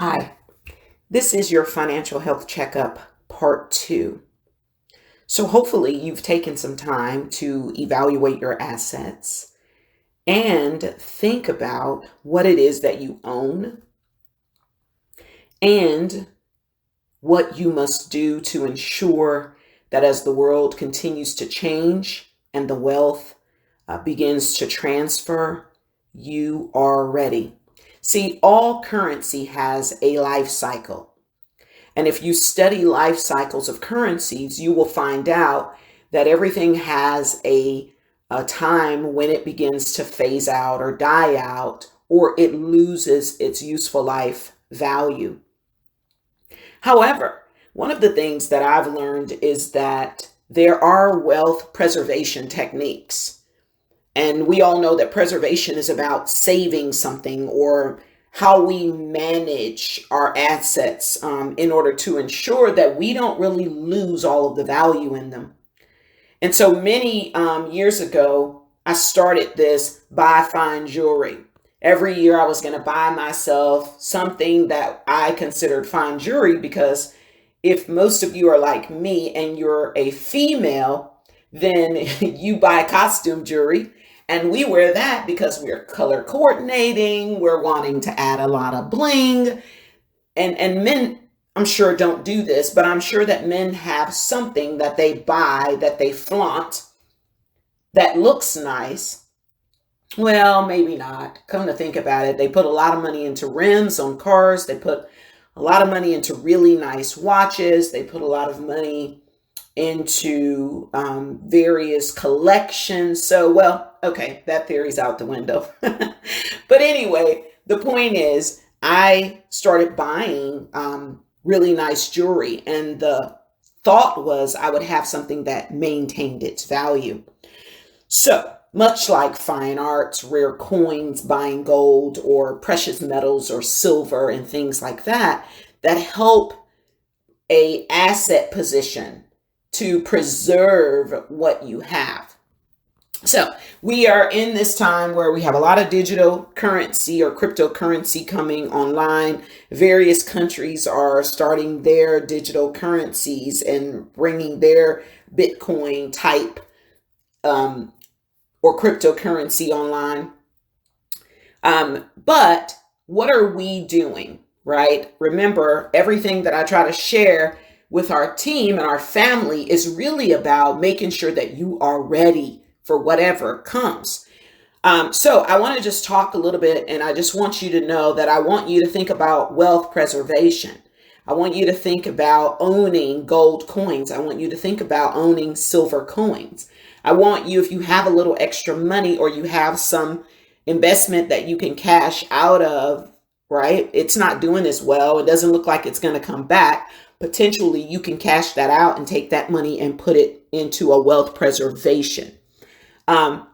Hi, this is your financial health checkup part 2. So hopefully you've taken some time to evaluate your assets and think about what it is that you own and what you must do to ensure that as the world continues to change and the wealth begins to transfer, you are ready. See, all currency has a life cycle. And if you study life cycles of currencies, you will find out that everything has a time when it begins to phase out or die out, or it loses its useful life value. However, one of the things that I've learned is that there are wealth preservation techniques. And we all know that preservation is about saving something or how we manage our assets in order to ensure that we don't really lose all of the value in them. And so many years ago, I started this buy fine jewelry. Every year I was going to buy myself something that I considered fine jewelry because if most of you are like me and you're a female, then you buy costume jewelry. And we wear that because we're color coordinating, we're wanting to add a lot of bling. And men, I'm sure, don't do this, but I'm sure that men have something that they buy, that they flaunt, that looks nice. Well, maybe not. Come to think about it, they put a lot of money into rims on cars. They put a lot of money into really nice watches. They put a lot of money into various collections. So, well, okay, that theory's out the window. But anyway, the point is, I started buying really nice jewelry, and the thought was I would have something that maintained its value. So, much like fine arts, rare coins, buying gold or precious metals or silver and things like that, that help a asset position to preserve what you have. So we are in this time where we have a lot of digital currency or cryptocurrency coming online. Various countries are starting their digital currencies and bringing their Bitcoin type or cryptocurrency online. But what are we doing, right? Remember, everything that I try to share with our team and our family is really about making sure that you are ready for whatever comes. So I want to just talk a little bit, and I just want you to know that I want you to think about wealth preservation. I want you to think about owning gold coins. I want you to think about owning silver coins. I want you, if you have a little extra money or you have some investment that you can cash out of, right? It's not doing as well. It doesn't look like it's going to come back. Potentially, you can cash that out and take that money and put it into a wealth preservation. All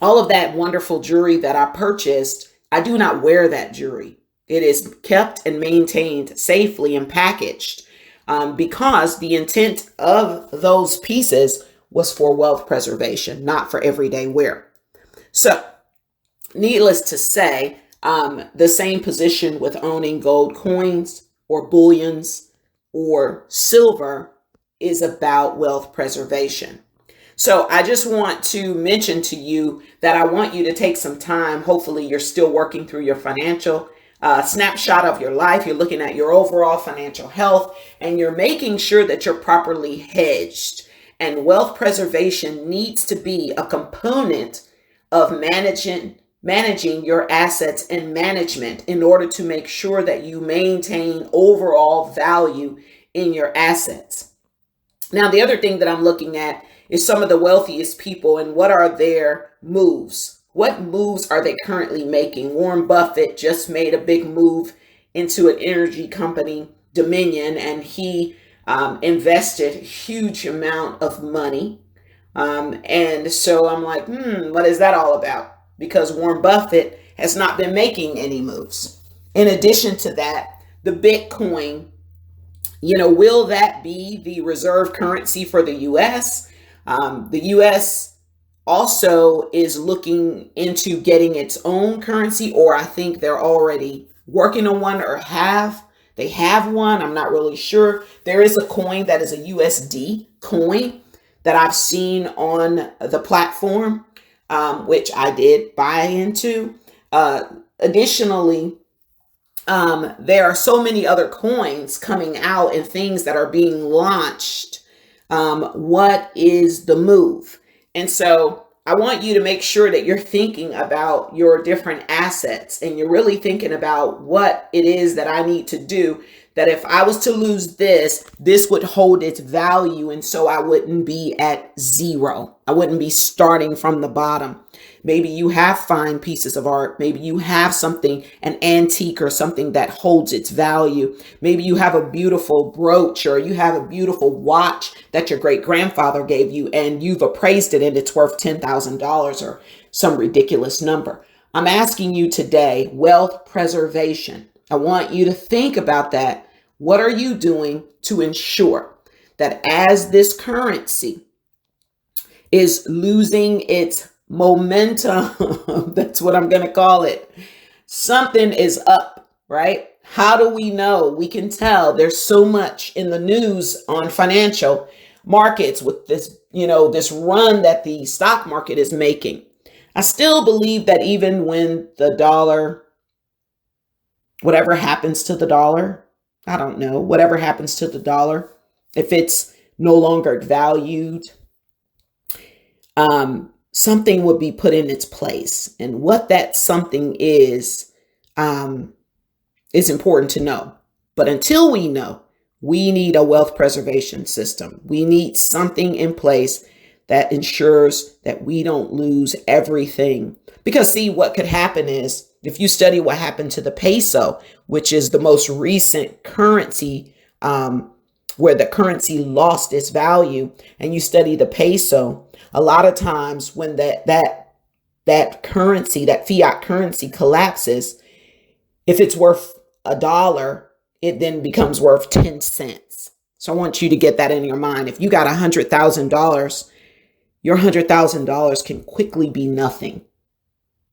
of that wonderful jewelry that I purchased, I do not wear that jewelry. It is kept and maintained safely and packaged because the intent of those pieces was for wealth preservation, not for everyday wear. So, needless to say, the same position with owning gold coins or bullions or silver is about wealth preservation. So I just want to mention to you that I want you to take some time. Hopefully you're still working through your financial snapshot of your life. You're looking at your overall financial health and you're making sure that you're properly hedged. And wealth preservation needs to be a component of managing your assets and management in order to make sure that you maintain overall value in your assets. Now, the other thing that I'm looking at is some of the wealthiest people and what are their moves. What moves are they currently making? Warren Buffett just made a big move into an energy company, Dominion, and he invested a huge amount of money. And so I'm like, what is that all about? Because Warren Buffett has not been making any moves. In addition to that, the Bitcoin, will that be the reserve currency for the U.S.? The U.S. also is looking into getting its own currency, or I think they're already working on one or they have one. I'm not really sure. There is a coin that is a USD coin that I've seen on the platform, which I did buy into. Additionally, there are so many other coins coming out and things that are being launched. What is the move? And so I want you to make sure that you're thinking about your different assets and you're really thinking about what it is that I need to do, that if I was to lose this, this would hold its value. And so I wouldn't be at zero. I wouldn't be starting from the bottom. Maybe you have fine pieces of art. Maybe you have something, an antique or something that holds its value. Maybe you have a beautiful brooch or you have a beautiful watch that your great grandfather gave you and you've appraised it and it's worth $10,000 or some ridiculous number. I'm asking you today, wealth preservation. I want you to think about that. What are you doing to ensure that as this currency is losing its momentum, that's what I'm going to call it, something is up, right? How do we know? We can tell. There's so much in the news on financial markets with this, this run that the stock market is making. I still believe that even when the dollar, whatever happens to the dollar, I don't know, whatever happens to the dollar, if it's no longer valued, something would be put in its place. And what that something is important to know. But until we know, we need a wealth preservation system. We need something in place that ensures that we don't lose everything. Because see, what could happen is, if you study what happened to the peso, which is the most recent currency, where the currency lost its value, and you study the peso, a lot of times when that currency, that fiat currency collapses, if it's worth $1, it then becomes worth 10 cents. So I want you to get that in your mind. If you got $100,000, your $100,000 can quickly be nothing,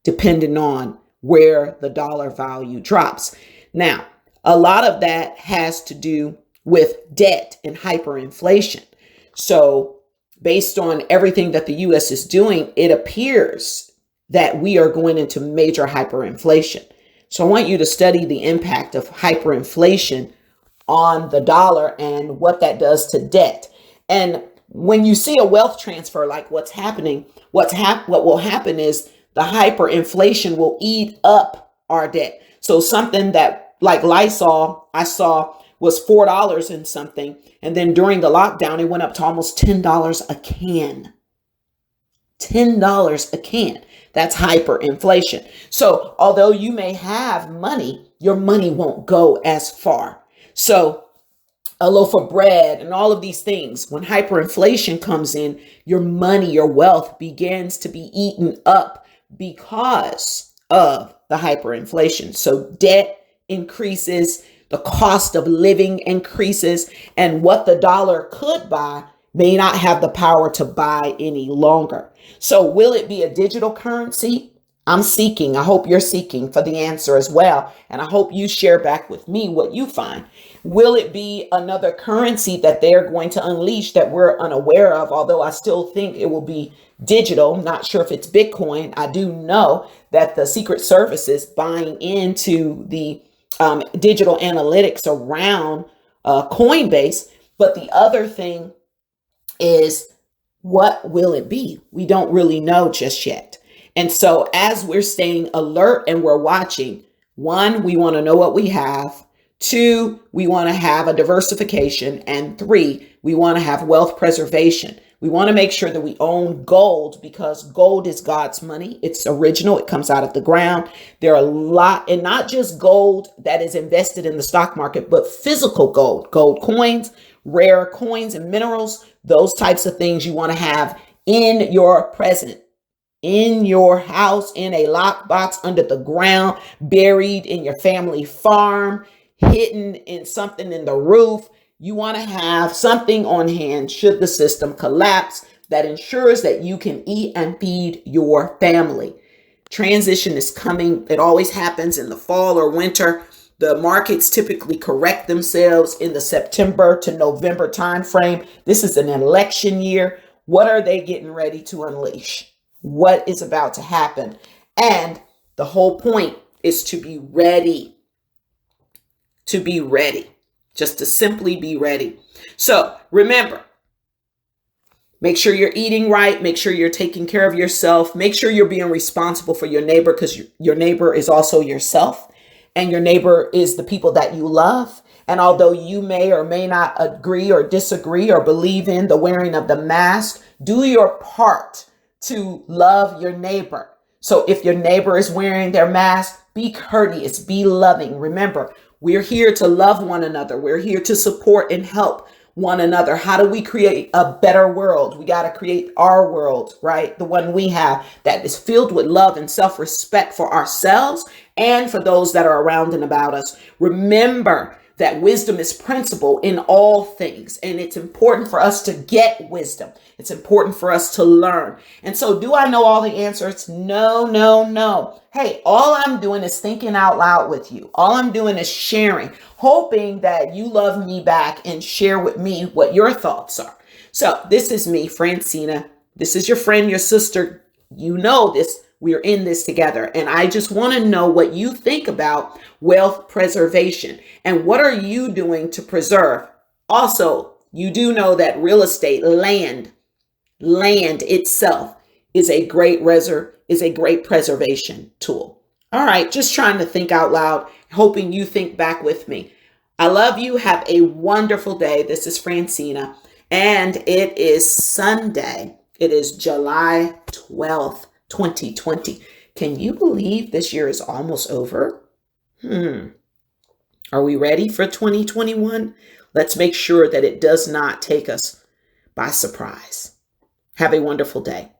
depending on where the dollar value drops. Now, a lot of that has to do with debt and hyperinflation. So based on everything that the US is doing, it appears that we are going into major hyperinflation. So I want you to study the impact of hyperinflation on the dollar and what that does to debt. And when you see a wealth transfer like what's happening, what will happen is the hyperinflation will eat up our debt. So something that like Lysol, I saw was $4 and something. And then during the lockdown, it went up to almost $10 a can. $10 a can. That's hyperinflation. So although you may have money, your money won't go as far. So a loaf of bread and all of these things, when hyperinflation comes in, your money, your wealth begins to be eaten up because of the hyperinflation. So debt increases, the cost of living increases, and what the dollar could buy may not have the power to buy any longer. So will it be a digital currency? I hope you're seeking for the answer as well. And I hope you share back with me what you find. Will it be another currency that they're going to unleash that we're unaware of? Although I still think it will be digital. I'm not sure if it's Bitcoin. I do know that the Secret Service is buying into the digital analytics around Coinbase. But the other thing is, what will it be? We don't really know just yet. And so as we're staying alert and we're watching, 1, we want to know what we have. 2, we want to have a diversification. And 3, we want to have wealth preservation. We want to make sure that we own gold, because gold is God's money. It's original. It comes out of the ground. There are a lot, and not just gold that is invested in the stock market, but physical gold coins, rare coins and minerals, those types of things you want to have in your present, in your house, in a lockbox, under the ground, buried in your family farm, hidden in something in the roof. You want to have something on hand should the system collapse that ensures that you can eat and feed your family. Transition is coming. It always happens in the fall or winter. The markets typically correct themselves in the September to November timeframe. This is an election year. What are they getting ready to unleash? What is about to happen? And the whole point is to be ready. To be ready. Just to simply be ready. So remember, make sure you're eating right. Make sure you're taking care of yourself. Make sure you're being responsible for your neighbor, because your neighbor is also yourself. And your neighbor is the people that you love. And although you may or may not agree or disagree or believe in the wearing of the mask, do your part to love your neighbor. So if your neighbor is wearing their mask, be courteous, be loving. Remember, we're here to love one another. We're here to support and help one another. How do we create a better world? We got to create our world, right? The one we have that is filled with love and self-respect for ourselves and for those that are around and about us. Remember that wisdom is principle in all things, and it's important for us to get wisdom. It's important for us to learn. And so, do I know all the answers? No, no, no. Hey, all I'm doing is thinking out loud with you. All I'm doing is sharing, hoping that you love me back and share with me what your thoughts are. So this is me, Francina. This is your friend, your sister. You know this. We're in this together. And I just want to know what you think about wealth preservation and what are you doing to preserve. Also, you do know that real estate, land itself is a great preservation tool. All right, just trying to think out loud, hoping you think back with me. I love you. Have a wonderful day. This is Francina, and it is Sunday. It is July 12th, 2020. Can you believe this year is almost over? Are we ready for 2021? Let's make sure that it does not take us by surprise. Have a wonderful day.